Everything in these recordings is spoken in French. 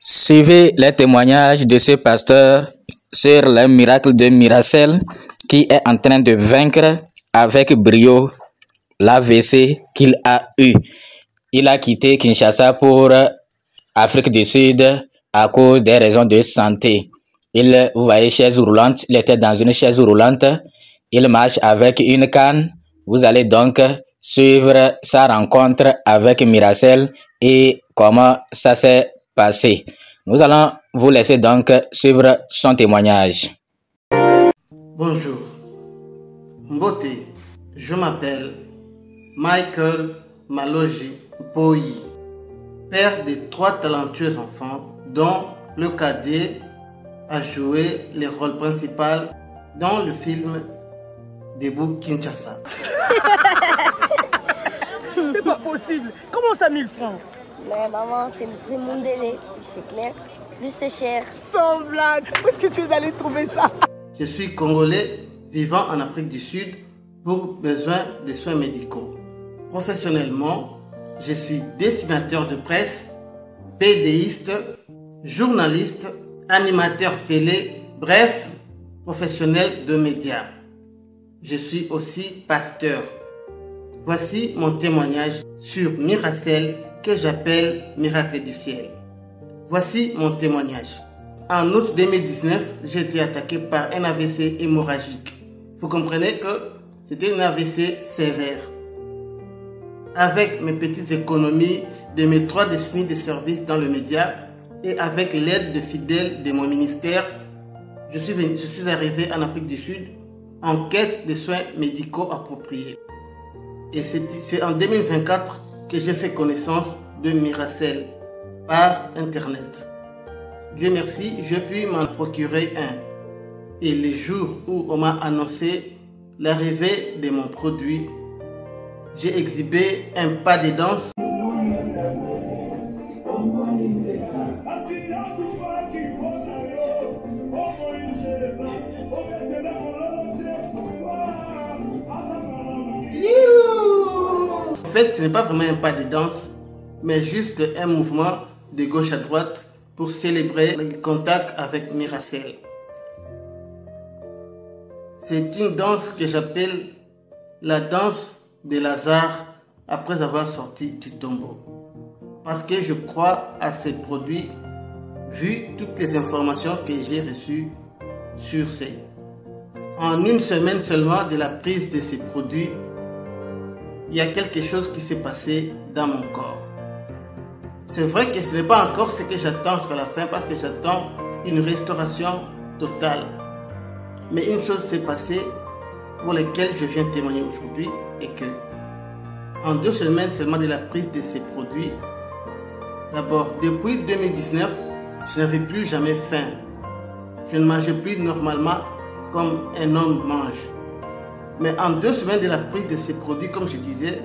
Suivez les témoignages de ce pasteur sur le miracle de Miracel qui est en train de vaincre avec brio l'AVC qu'il a eu. Il a quitté Kinshasa pour Afrique du Sud à cause des raisons de santé. Vous voyez, chaise roulante, il était dans une chaise roulante. Il marche avec une canne. Vous allez donc suivre sa rencontre avec Miracel et comment ça s'est passé. Nous allons vous laisser donc suivre son témoignage. Bonjour, Mbote, je m'appelle Michael Maloji Boyi, père de 3 talentueux enfants dont le cadet a joué le rôle principal dans le film Debout Kinshasa. C'est pas possible. Comment ça 1000 francs? Mais maman, c'est le prix Mondelez, plus c'est clair, plus c'est cher. Sans blague, où est-ce que tu es allé trouver ça? Je suis Congolais vivant en Afrique du Sud pour besoin de soins médicaux. Professionnellement, je suis dessinateur de presse, BDiste, journaliste, animateur télé, bref, professionnel de médias. Je suis aussi pasteur. Voici mon témoignage sur Miracel que j'appelle Miracle du ciel. Voici mon témoignage. En août 2019, j'ai été attaqué par un AVC hémorragique. Vous comprenez que c'était un AVC sévère. Avec mes petites économies de mes 3 décennies de service dans le média et avec l'aide de fidèles de mon ministère, je suis arrivé en Afrique du Sud en quête de soins médicaux appropriés. Et c'est en 2024 que j'ai fait connaissance de Miracel par Internet. Dieu merci, j'ai pu m'en procurer un. Et les jours où on m'a annoncé l'arrivée de mon produit, j'ai exhibé un pas de danse. En fait, ce n'est pas vraiment un pas de danse, mais juste un mouvement de gauche à droite pour célébrer le contact avec Miracel. C'est une danse que j'appelle la danse de Lazare après avoir sorti du tombeau. Parce que je crois à ces produits, vu toutes les informations que j'ai reçues sur ces. En une semaine seulement de la prise de ces produits, il y a quelque chose qui s'est passé dans mon corps. C'est vrai que ce n'est pas encore ce que j'attends sur la fin parce que j'attends une restauration totale. Mais une chose s'est passée pour laquelle je viens témoigner aujourd'hui et que en 2 semaines seulement de la prise de ces produits, d'abord depuis 2019, je n'avais plus jamais faim. Je ne mangeais plus normalement comme un homme mange. Mais en 2 semaines de la prise de ces produits, comme je disais,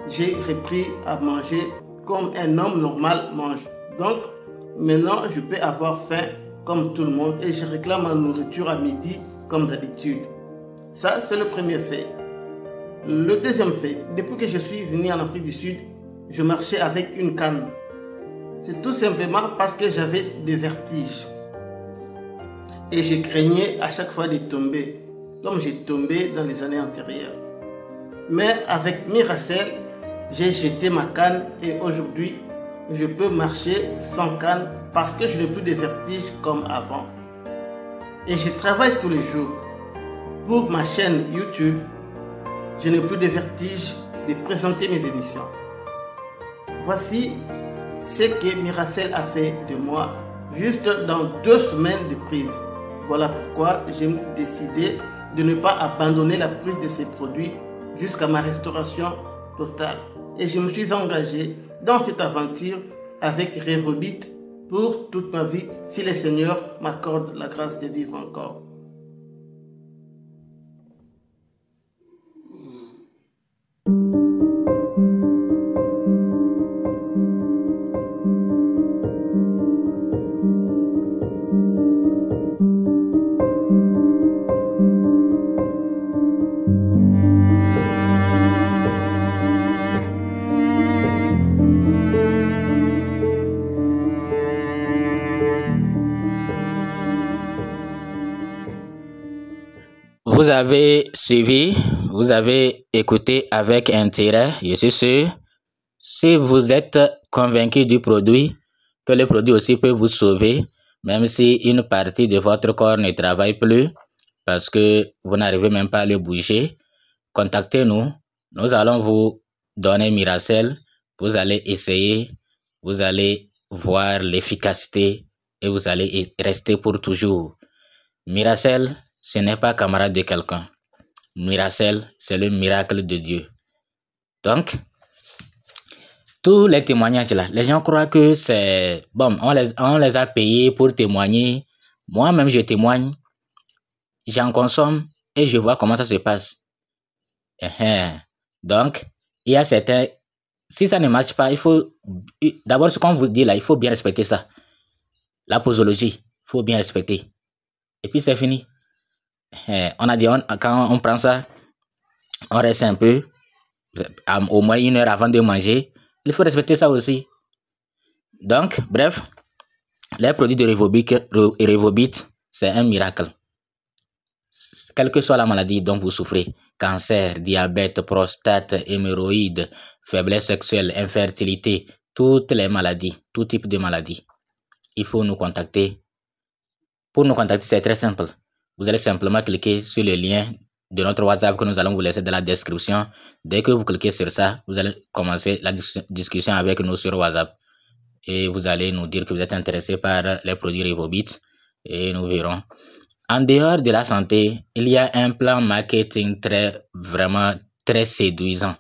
j'ai repris à manger comme un homme normal mange. Donc, maintenant, je peux avoir faim comme tout le monde et je réclame ma nourriture à midi comme d'habitude. Ça, c'est le premier fait. Le deuxième fait, depuis que je suis venu en Afrique du Sud, je marchais avec une canne. C'est tout simplement parce que j'avais des vertiges. Et je craignais à chaque fois de tomber, comme j'ai tombé dans les années antérieures. Mais avec Miracel, j'ai jeté ma canne et aujourd'hui, je peux marcher sans canne parce que je n'ai plus de vertiges comme avant. Et je travaille tous les jours. Pour ma chaîne YouTube, je n'ai plus de vertiges de présenter mes émissions. Voici ce que Miracel a fait de moi juste dans 2 semaines de prise. Voilà pourquoi j'ai décidé de ne pas abandonner la prise de ces produits jusqu'à ma restauration totale. Et je me suis engagé dans cette aventure avec Revobit pour toute ma vie si le Seigneur m'accorde la grâce de vivre encore. Vous avez suivi, vous avez écouté avec intérêt, je suis sûr. Si vous êtes convaincu du produit, que le produit aussi peut vous sauver, même si une partie de votre corps ne travaille plus, parce que vous n'arrivez même pas à le bouger, contactez-nous. Nous allons vous donner Miracell. Vous allez essayer, vous allez voir l'efficacité et vous allez rester pour toujours. Miracell, ce n'est pas camarade de quelqu'un. Miracell, c'est le miracle de Dieu. Donc, tous les témoignages là, les gens croient que c'est... Bon, on les a payés pour témoigner. Moi-même, je témoigne. J'en consomme et je vois comment ça se passe. Donc, il y a certains... Si ça ne marche pas, il faut... D'abord, ce qu'on vous dit là, il faut bien respecter ça. La posologie, il faut bien respecter. Et puis, c'est fini. On a dit, quand on prend ça, on reste un peu, au moins 1 heure avant de manger. Il faut respecter ça aussi. Donc, bref, les produits de Revobit, c'est un miracle. Quelle que soit la maladie dont vous souffrez, cancer, diabète, prostate, hémorroïdes, faiblesse sexuelle, infertilité, toutes les maladies, tout type de maladies, il faut nous contacter. Pour nous contacter, c'est très simple. Vous allez simplement cliquer sur le lien de notre WhatsApp que nous allons vous laisser dans la description. Dès que vous cliquez sur ça, vous allez commencer la discussion avec nous sur WhatsApp. Et vous allez nous dire que vous êtes intéressé par les produits Revobit. Et nous verrons. En dehors de la santé, il y a un plan marketing vraiment très séduisant.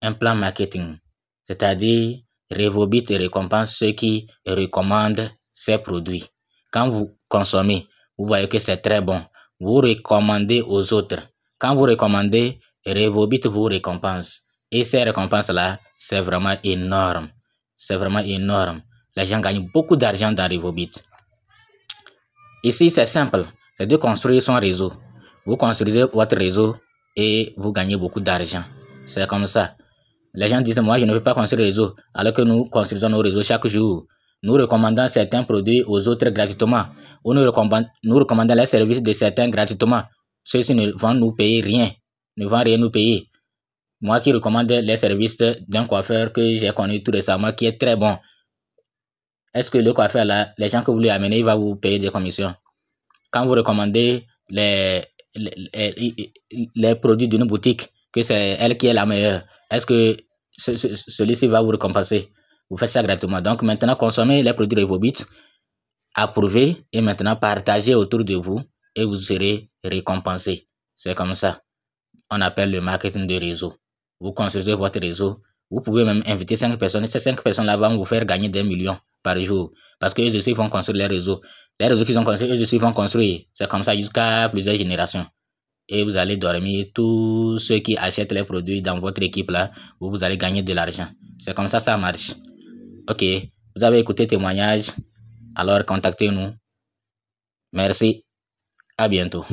Un plan marketing. C'est-à-dire, Revobit récompense ceux qui recommandent ces produits. Quand vous consommez, vous voyez que c'est très bon. Vous recommandez aux autres. Quand vous recommandez, Revobit vous récompense. Et ces récompenses-là, c'est vraiment énorme. C'est vraiment énorme. Les gens gagnent beaucoup d'argent dans Revobit. Ici, c'est simple. C'est de construire son réseau. Vous construisez votre réseau et vous gagnez beaucoup d'argent. C'est comme ça. Les gens disent, moi, je ne veux pas construire un réseau, alors que nous construisons nos réseaux chaque jour. Nous recommandons certains produits aux autres gratuitement. Ou nous recommandons les services de certains gratuitement. Ceux-ci ne vont nous payer rien. Ne vont rien nous payer. Moi qui recommande les services d'un coiffeur que j'ai connu tout récemment, qui est très bon. Est-ce que le coiffeur là, les gens que vous lui amenez, il va vous payer des commissions? Quand vous recommandez les produits d'une boutique, que c'est elle qui est la meilleure, est-ce que celui-ci va vous récompenser? Vous faites ça gratuitement. Donc maintenant, consommez les produits Revobit, approuvez et maintenant partagez autour de vous et vous serez récompensé. C'est comme ça. On appelle le marketing de réseau. Vous construisez votre réseau. Vous pouvez même inviter 5 personnes. Ces 5 personnes-là vont vous faire gagner des millions par jour. Parce qu'eux aussi vont construire les réseaux. Les réseaux qu'ils ont construits, eux aussi vont construire. C'est comme ça jusqu'à plusieurs générations. Et vous allez dormir. Tous ceux qui achètent les produits dans votre équipe là, vous allez gagner de l'argent. C'est comme ça marche. Ok. Vous avez écouté témoignage. Alors contactez-nous. Merci. À bientôt.